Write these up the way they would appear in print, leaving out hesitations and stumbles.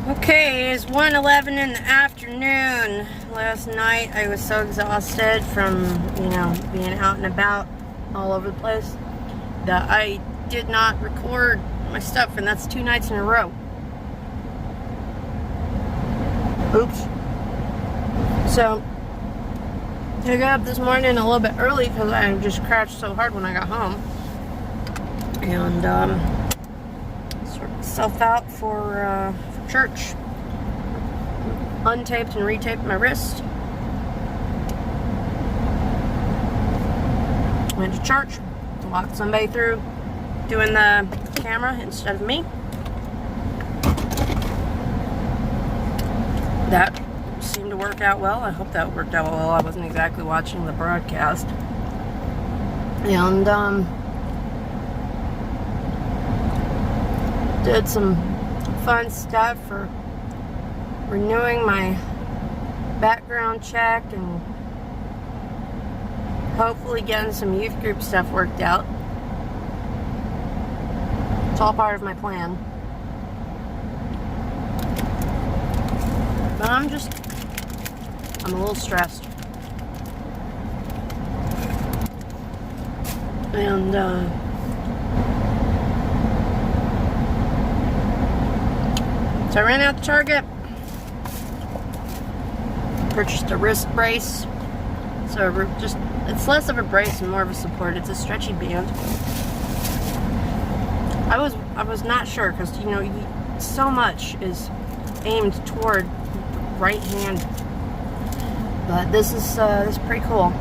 Okay, it's 1:11 in the afternoon. Last night I was so exhausted from, being out and about all over the place that I did not record my stuff, and that's 2 nights in a row. Oops. So, I got up this morning a little bit early because I just crashed so hard when I got home. And, sorted myself out for church. Untaped and retaped my wrist. Went to church. Walked somebody through doing the camera instead of me. That seemed to work out well. I hope that worked out well. I wasn't exactly watching the broadcast. And did some fun stuff for renewing my background check and hopefully getting some youth group stuff worked out. It's all part of my plan. But I'm a little stressed. And so I ran out to Target, purchased a wrist brace. So it's less of a brace and more of a support. It's a stretchy band. I was not sure because so much is aimed toward right hand, but this is pretty cool.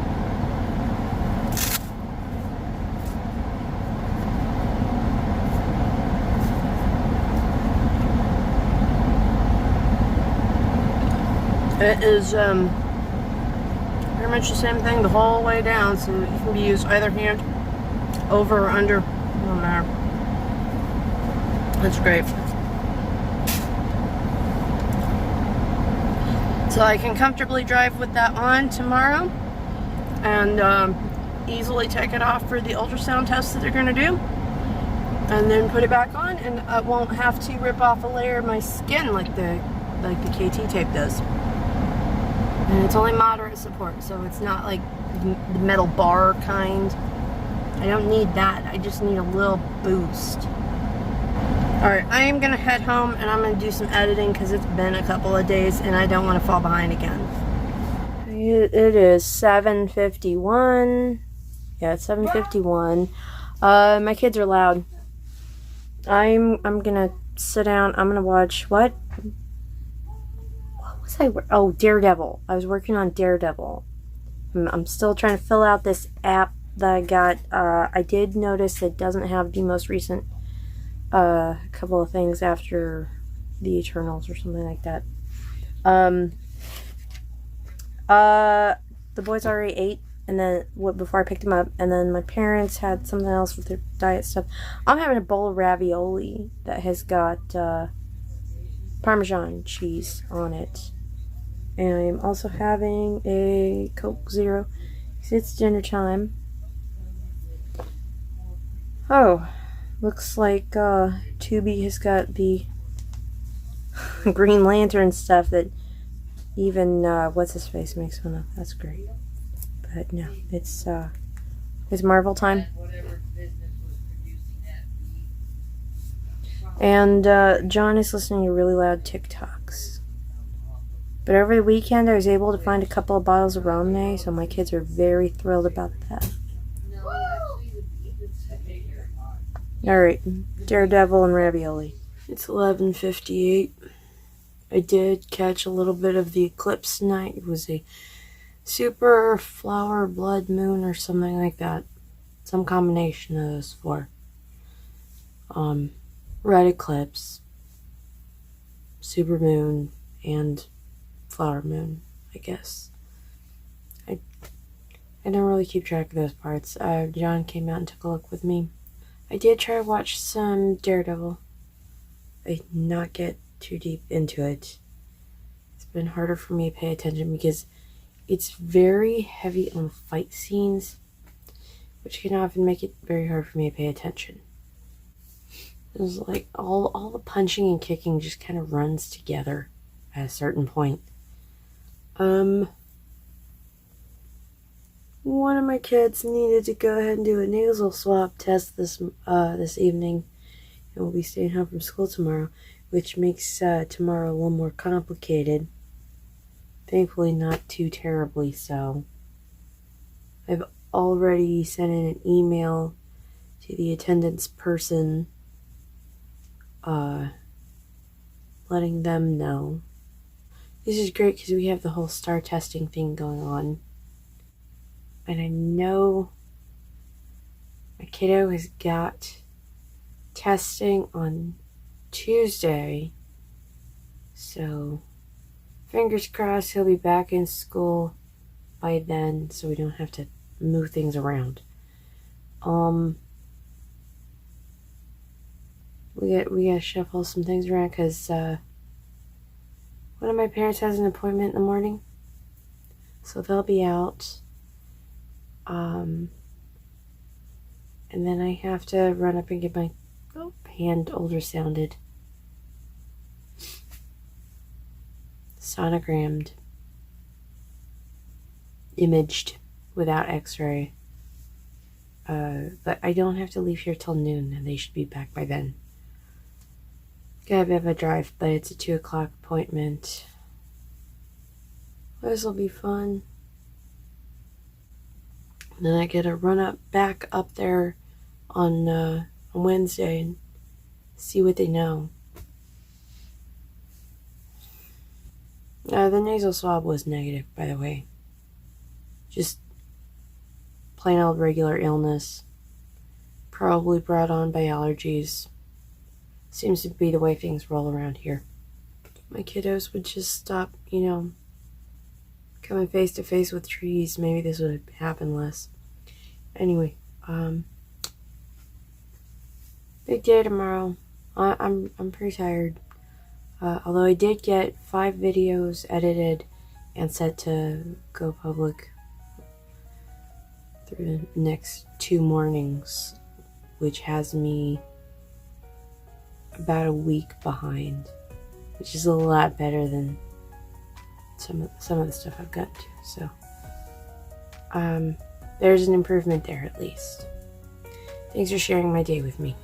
It is pretty much the same thing the whole way down, so it can be used either hand, over or under, no matter. That's great. So I can comfortably drive with that on tomorrow and easily take it off for the ultrasound test that they're going to do, and then put it back on, and I won't have to rip off a layer of my skin like the KT tape does. And it's only moderate support, so it's not like the metal bar kind. I don't need that. I just need a little boost. Alright, I am going to head home and I'm going to do some editing because it's been a couple of days and I don't want to fall behind again. It is 7:51. Yeah, it's 7:51. My kids are loud. I'm going to sit down. I'm going to watch what? Oh, Daredevil. I was working on Daredevil. I'm still trying to fill out this app that I got. I did notice it doesn't have the most recent couple of things after the Eternals or something like that. The boys already ate, and then before I picked them up, and then my parents had something else with their diet stuff. I'm having a bowl of ravioli that has got Parmesan cheese on it. And I'm also having a Coke Zero. It's dinner time. Oh, looks like Tubi has got the Green Lantern stuff that even what's-his-face makes fun of. That's great. But no, it's Marvel time. And John is listening to really loud TikToks. But over the weekend, I was able to find a couple of bottles of Romney, so my kids are very thrilled about that. Alright, Daredevil and ravioli. It's 11:58. I did catch a little bit of the eclipse tonight. It was a super flower blood moon or something like that. Some combination of those four. Red eclipse, super moon, and flower moon, I guess. I don't really keep track of those parts. John came out and took a look with me. I did try to watch some Daredevil. I did not get too deep into it. It's been harder for me to pay attention because it's very heavy on fight scenes, which can often make it very hard for me to pay attention. It was like all the punching and kicking just kind of runs together at a certain point. One of my kids needed to go ahead and do a nasal swab test this evening, and we'll be staying home from school tomorrow, which makes tomorrow a little more complicated. Thankfully, not too terribly so. I've already sent in an email to the attendance person, letting them know. This is great because we have the whole STAR testing thing going on. And I know my kiddo has got testing on Tuesday. So, fingers crossed he'll be back in school by then so we don't have to move things around. We gotta shuffle some things around because one of my parents has an appointment in the morning. So they'll be out. And then I have to run up and get my hand ultrasounded, sonogrammed, imaged without x-ray. But I don't have to leave here till noon, and they should be back by then. Got a bit of a drive, but it's a 2 o'clock appointment. This will be fun. And then I get to run back up there on Wednesday and see what they know. The nasal swab was negative, by the way. Just plain old regular illness. Probably brought on by allergies. Seems to be the way things roll around here. My kiddos would just stop, coming face to face with trees. Maybe this would happen less. Anyway, big day tomorrow. I'm pretty tired. Although I did get 5 videos edited and set to go public through the next 2 mornings, which has me about a week behind, which is a lot better than some of the stuff I've gotten to. So, there's an improvement there at least. Thanks for sharing my day with me.